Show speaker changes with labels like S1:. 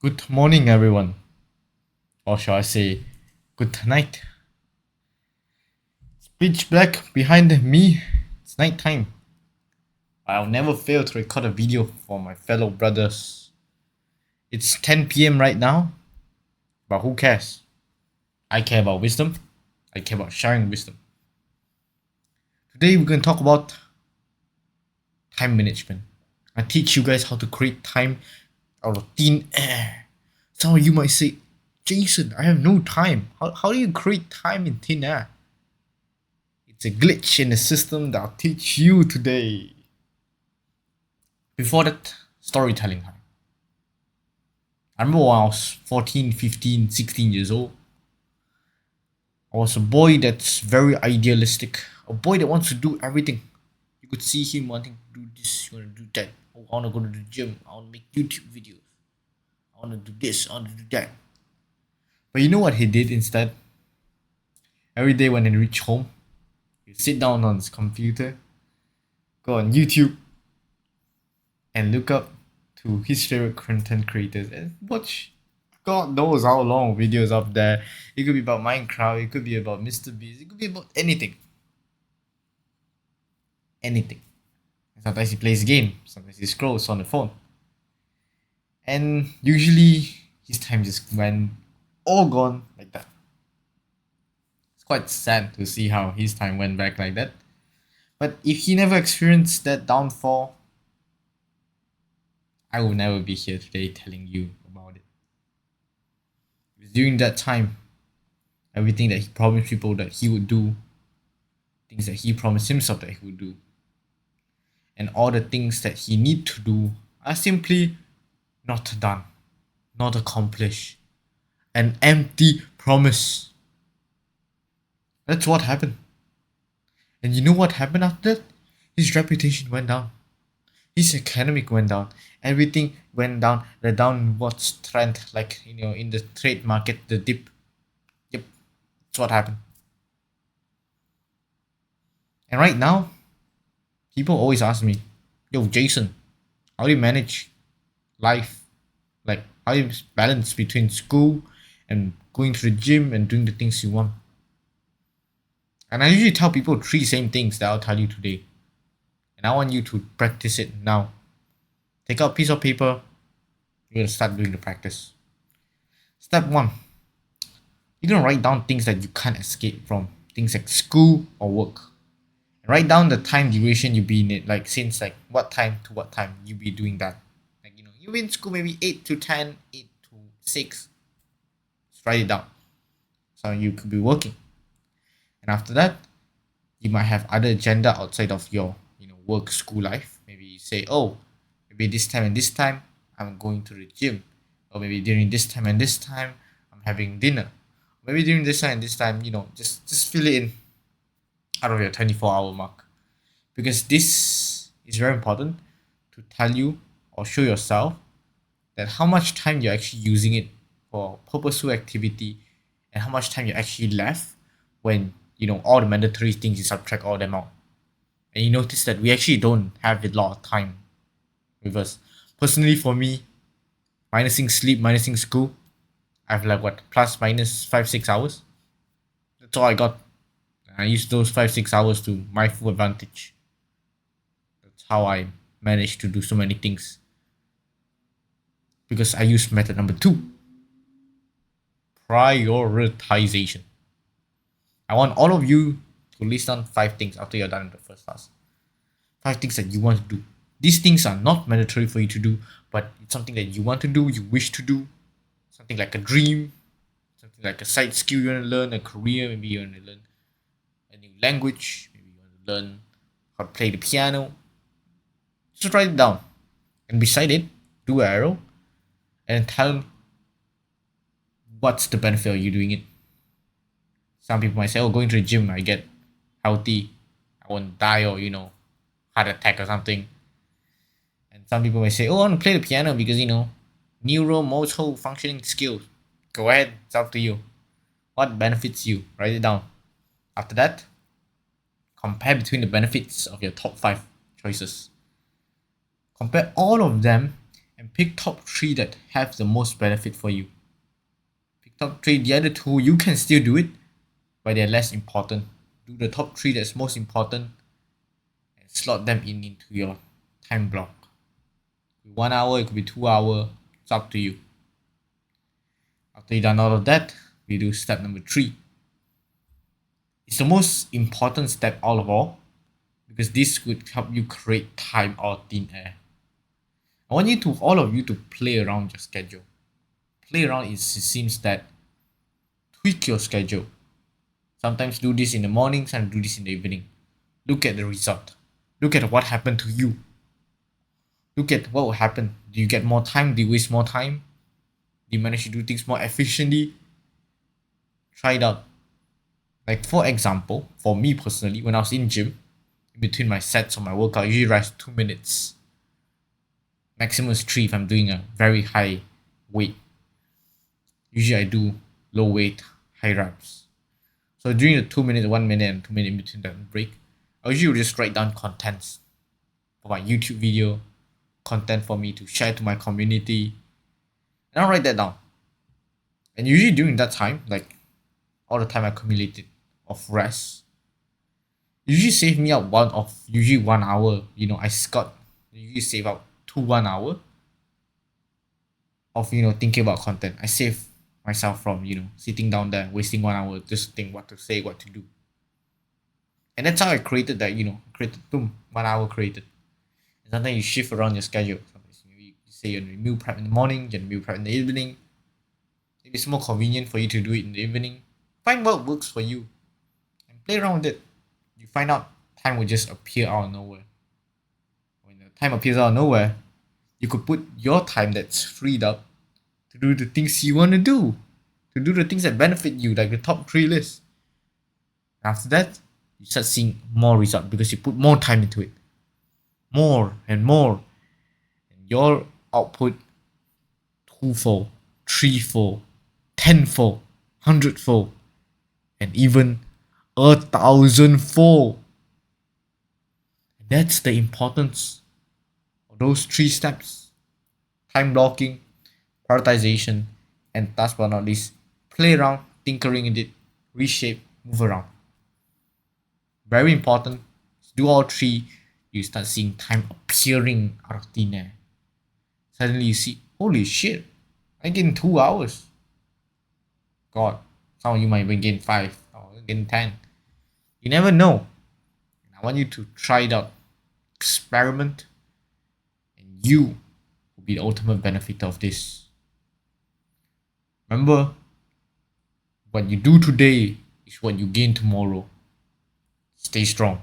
S1: Good morning, everyone. Or shall I say, good night. It's pitch black behind me. It's night time. I'll never fail to record a video for my fellow brothers. It's 10 p.m. right now, but who cares? I care about wisdom. I care about sharing wisdom. Today, we're going to talk about time management. I teach you guys how to create time out of thin air. Some of you might say, Jason, I have no time. How do you create time in thin air? It's a glitch in the system that I'll teach you today. Before that, storytelling time. I remember when I was 14, 15, 16 years old. I was a boy that's very idealistic. A boy that wants to do everything. You could see him wanting to do this, you want to do that. Oh, I want to go to the gym. I want to make YouTube videos. I want to do this, I want to do that. But you know what he did instead? Every day when he reached home, he'd sit down on his computer, go on YouTube, and look up to his favorite content creators and watch God knows how long videos up there. It could be about Minecraft, it could be about Mr. Beast, it could be about anything. Anything. Sometimes he plays game, sometimes he scrolls on the phone. And usually his time just went all gone like that. It's quite sad to see how his time went back like that. But if he never experienced that downfall, I will never be here today telling you about it. Because during that time, everything that he promised people that he would do, things that he promised himself that he would do, and all the things that he need to do are simply not done, not accomplished. An empty promise. That's what happened. And you know what happened after that? His reputation went down. His academic went down. Everything went down. The downwards trend, like in the trade market, the dip. Yep, that's what happened. And right now, people always ask me, "Yo, Jason, how do you manage life? Like, how do you balance between school and going to the gym and doing the things you want?" And I usually tell people three same things that I'll tell you today. And I want you to practice it now. Take out a piece of paper. You're gonna start doing the practice. Step one. You're gonna write down things that you can't escape from. Things like school or work. And write down the time duration you be in it. Like since like what time to what time you be doing that. Like you in school maybe 8 to 10, 8 to 6. Just write it down. So you could be working. And after that, you might have other agenda outside of your work school life. Maybe you say, oh, maybe this time and this time I'm going to the gym, or maybe during this time and this time I'm having dinner, maybe during this time and this time just fill it in out of your 24-hour mark, because this is very important to tell you or show yourself that how much time you're actually using it for purposeful activity and how much time you actually left when all the mandatory things you subtract all them out. And you notice that we actually don't have a lot of time with us. Personally, for me, minusing sleep, minusing school, I have like what, plus minus 5-6 hours. That's all I got. I use those 5-6 hours to my full advantage. That's how I managed to do so many things. Because I use method number 2, prioritization. I want all of you to list down 5 things after you're done with the first task. 5 things that you want to do. These things are not mandatory for you to do, but it's something that you want to do, you wish to do. Something like a dream, something like a side skill you want to learn, a career, maybe you want to learn a new language, maybe you want to learn how to play the piano. Just write it down. And beside it, do an arrow and tell what's the benefit of you doing it. Some people might say, oh, going to the gym, I get healthy, I won't die, or heart attack or something. And some people might say, oh, I want to play the piano because neuromotor functioning skills. Go ahead, it's up to you. What benefits you? Write it down. After that, compare between the benefits of your top 5 choices. Compare all of them and pick top 3 that have the most benefit for you. Pick top 3, the other 2 you can still do it, but they're less important. Do the top 3 that's most important and slot them into your time block. 1 hour, it could be 2 hours, it's up to you. After you've done all of that, we do step number 3. It's the most important step out of all, because this would help you create time out of thin air. I want all of you to play around your schedule. Play around, it seems that tweak your schedule. Sometimes do this in the morning, sometimes do this in the evening. Look at the result. Look at what happened to you. Look at what will happen. Do you get more time? Do you waste more time? Do you manage to do things more efficiently? Try it out. Like for example, for me personally, when I was in gym, in between my sets of my workout, I usually rest 2 minutes. Maximum is 3 if I'm doing a very high weight. Usually I do low weight, high reps. So during the 2 minutes, 1 minute and 2 minutes in between that break, I usually just write down contents for my YouTube video, content for me to share to my community. And I'll write that down. And usually during that time, like all the time I accumulated of rest, usually save me out usually 1 hour. I usually save out 1 hour of thinking about content. I save myself from sitting down there wasting 1 hour just to think what to say, what to do. And that's how I created that. Created 1 hour created. And sometimes you shift around your schedule. Sometimes you say you're gonna meal prep in the morning, you're gonna meal prep in the evening. If it's more convenient for you to do it in the evening, find what works for you and play around with it. You find out time will just appear out of nowhere. When the time appears out of nowhere, you could put your time that's freed up to do the things you want to do, to do the things that benefit you, like the top 3 list. After that, you start seeing more result because you put more time into it. More and more. And your output 2-fold, 3-fold, 10-fold, 100-fold, and even 1,000-fold. That's the importance of those 3 steps: time blocking, prioritization, and last but not least, play around, tinkering in it, reshape, move around. Very important. Do all 3, you start seeing time appearing out of thin air. Suddenly you see, holy shit, I gained 2 hours. God, some of you might even gain 5 or gain 10. You never know. I want you to try it out, experiment, and you will be the ultimate benefit of this. Remember, what you do today is what you gain tomorrow. Stay strong.